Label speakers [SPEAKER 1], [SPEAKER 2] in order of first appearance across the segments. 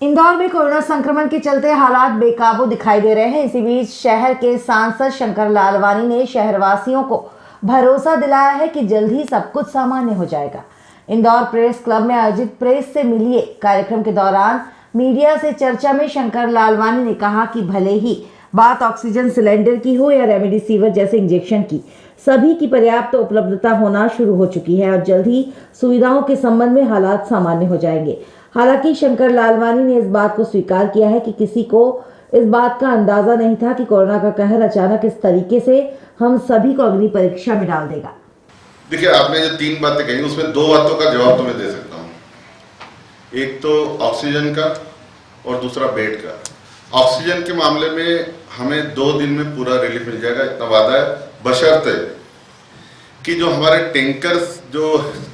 [SPEAKER 1] इंदौर में कोरोना संक्रमण के चलते हालात बेकाबू दिखाई दे रहे हैं। इसी बीच शहर के सांसद शंकर लालवानी ने शहरवासियों को भरोसा दिलाया है कि जल्द ही सब कुछ सामान्य हो जाएगा। इंदौर प्रेस क्लब में आयोजित प्रेस से मिलिए कार्यक्रम के दौरान मीडिया से चर्चा में शंकर लालवानी ने कहा कि भले ही बात ऑक्सीजन सिलेंडर की हो या रेमडेसिविर जैसे इंजेक्शन की, सभी की पर्याप्त उपलब्धता होना शुरू हो चुकी है और जल्द ही सुविधाओं के संबंध में हालात सामान्य हो जाएंगे। हालांकि शंकर लालवानी ने इस बात को स्वीकार किया है कि किसी को इस बात का अंदाजा नहीं था कि कोरोना का कहर अचानक इस तरीके से हम सभी को अग्नि परीक्षा में डाल देगा।
[SPEAKER 2] देखिए, आपने जो 3 बातें कही उसमें 2 बातों का जवाब तो मैं दे सकता हूँ। एक तो ऑक्सीजन का और दूसरा बेड का। ऑक्सीजन के मामले में हमें 2 दिन में पूरा रिलीफ मिल जाएगा, इतना वादा है, बशर्ते कि जो हमारे टैंकर्स जो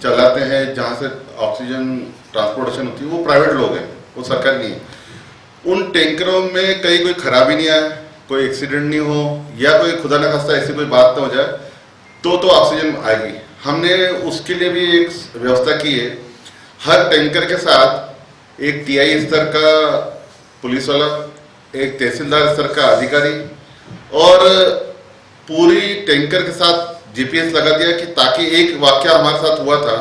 [SPEAKER 2] चलाते हैं, जहाँ से ऑक्सीजन ट्रांसपोर्टेशन होती है, वो प्राइवेट लोग हैं, वो सरकार नहीं है। उन टैंकरों में कहीं कोई खराबी नहीं आए, कोई एक्सीडेंट नहीं हो या कोई खुदा न खास्ता ऐसी कोई बात ना हो जाए तो ऑक्सीजन आएगी। हमने उसके लिए भी एक व्यवस्था की है। हर टैंकर के साथ एक टीआई स्तर का पुलिस वाला, एक तहसीलदार स्तर का अधिकारी और पूरी टैंकर के साथ जीपीएस लगा दिया कि ताकि एक वाकया हमारे साथ हुआ था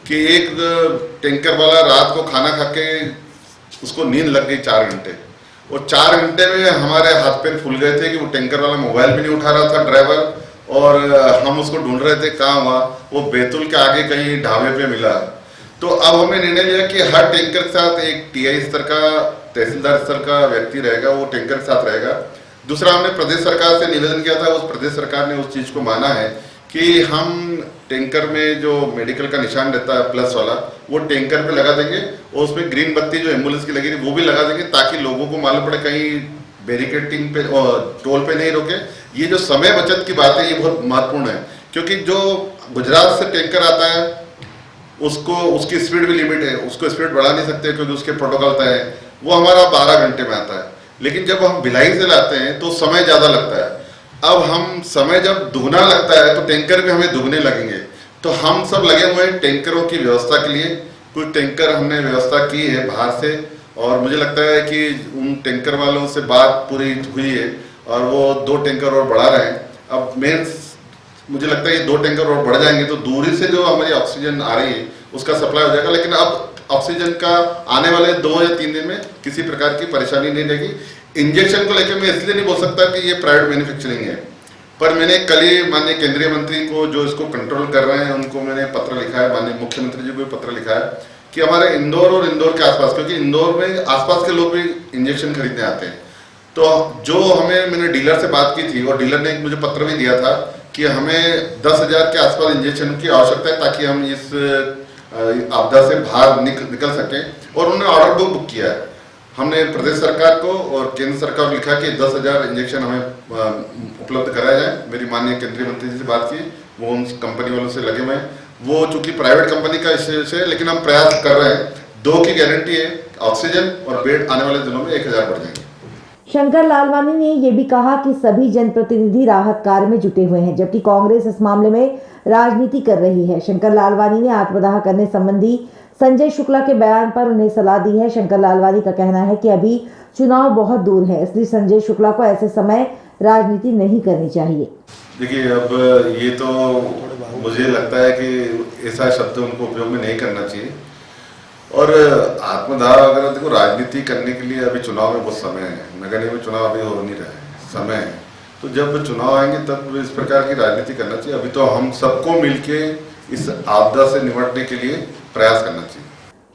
[SPEAKER 2] कि एक टैंकर वाला रात को खाना खा के उसको नींद लग गई 4 घंटे, और 4 घंटे में हमारे हाथ पैर फूल गए थे कि वो टैंकर वाला मोबाइल भी नहीं उठा रहा था ड्राइवर, और हम उसको ढूंढ रहे थे कहाँ हुआ, वो बैतूल के आगे कहीं ढाबे पे मिला। तो अब हमने निर्णय लिया कि हर टैंकर के साथ एक टीआई स्तर का, तहसीलदार स्तर का व्यक्ति रहेगा, वो टैंकर के साथ रहेगा। दूसरा, हमने प्रदेश सरकार से निवेदन किया था, उस प्रदेश सरकार ने उस चीज को माना है कि हम टैंकर में जो मेडिकल का निशान रहता है प्लस वाला, वो टैंकर पे लगा देंगे और उसमें ग्रीन बत्ती जो एम्बुलेंस की लगी वो भी लगा देंगे, ताकि लोगों को मालूम पड़े कहीं बैरिकेडिंग पे और टोल पे नहीं रोके। ये जो समय बचत की बात है ये बहुत महत्वपूर्ण है, क्योंकि जो गुजरात से टैंकर आता है उसको उसकी स्पीड भी लिमिट है, उसको स्पीड बढ़ा नहीं सकते क्योंकि उसके प्रोटोकॉल तय है। वो हमारा 12 घंटे में आता है, लेकिन जब हम भिलाई से लाते हैं तो समय ज़्यादा लगता है। अब हम समय जब दुगना लगता है तो टैंकर भी हमें दुगने लगेंगे। तो हम सब लगे हुए हैं टैंकरों की व्यवस्था के लिए। कुछ टैंकर हमने व्यवस्था की है बाहर से, और मुझे लगता है कि उन टैंकर वालों से बात पूरी हुई है और वो 2 टैंकर और बढ़ा रहे हैं। अब मुझे लगता है ये 2 टैंकर और बढ़ जाएंगे तो दूरी से जो हमारी ऑक्सीजन आ रही है उसका सप्लाई हो जाएगा। लेकिन अब ऑक्सीजन का आने वाले 2 या 3 दिन में किसी प्रकार की परेशानी नहीं रहेगी। इंजेक्शन को लेकर मैं इसलिए नहीं बोल सकता कि ये प्राइवेट मैन्युफैक्चरिंग है, पर मैंने कल ही माननीय केंद्रीय मंत्री को जो इसको कंट्रोल कर रहे हैं उनको मैंने पत्र लिखा है, माननीय मुख्यमंत्री जी को भी पत्र लिखा है कि हमारे इंदौर और इंदौर के आसपास, क्योंकि इंदौर में आसपास के लोग भी इंजेक्शन खरीदने आते हैं, तो जो मैंने डीलर से बात की थी और डीलर ने मुझे पत्र भी दिया था कि हमें 10,000 के आसपास इंजेक्शन की आवश्यकता है ताकि हम इस आपदा से बाहर निकल सकें, और उन्होंने ऑर्डर बुक किया है। हमने प्रदेश सरकार को और केंद्र सरकार को लिखा कि 10,000 इंजेक्शन हमें उपलब्ध कराया जाए। मेरी माननीय केंद्रीय मंत्री जी से बात की, वो उन कंपनी वालों से लगे हुए हैं। वो चूंकि प्राइवेट कंपनी का इशू है, लेकिन हम प्रयास कर रहे हैं। 2 की गारंटी है, ऑक्सीजन और बेड आने वाले दिनों में 1,000 बढ़ जाएंगे।
[SPEAKER 1] शंकर लालवानी ने यह भी कहा कि सभी जनप्रतिनिधि राहत कार्य में जुटे हुए हैं, जबकि कांग्रेस इस मामले में राजनीति कर रही है। शंकर लालवानी ने आत्मदाह करने संबंधी संजय शुक्ला के बयान पर उन्हें सलाह दी है। शंकर लालवानी का कहना है कि अभी चुनाव बहुत दूर है, इसलिए संजय शुक्ला को ऐसे समय राजनीति नहीं करनी चाहिए।
[SPEAKER 2] देखिए, अब ये तो मुझे लगता है कि ऐसा शब्द उनको उपयोग में नहीं करना चाहिए। और आत्मदाह अगर देखो, राजनीति करने के लिए अभी चुनाव में बहुत समय है, नगर निगम चुनाव अभी हो नहीं रहा है, समय है। तो जब चुनाव आएंगे तब इस प्रकार की राजनीति करना चाहिए। अभी तो हम सबको मिलके इस आपदा से निपटने के लिए प्रयास करना चाहिए।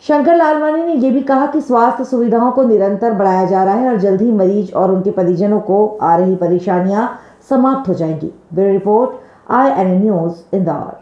[SPEAKER 1] शंकर लालवानी ने यह भी कहा कि स्वास्थ्य सुविधाओं को निरंतर बढ़ाया जा रहा है और जल्द ही मरीज और उनके परिजनों को आ रही परेशानियां समाप्त हो जाएंगी। Bureau report, INN news, Indore.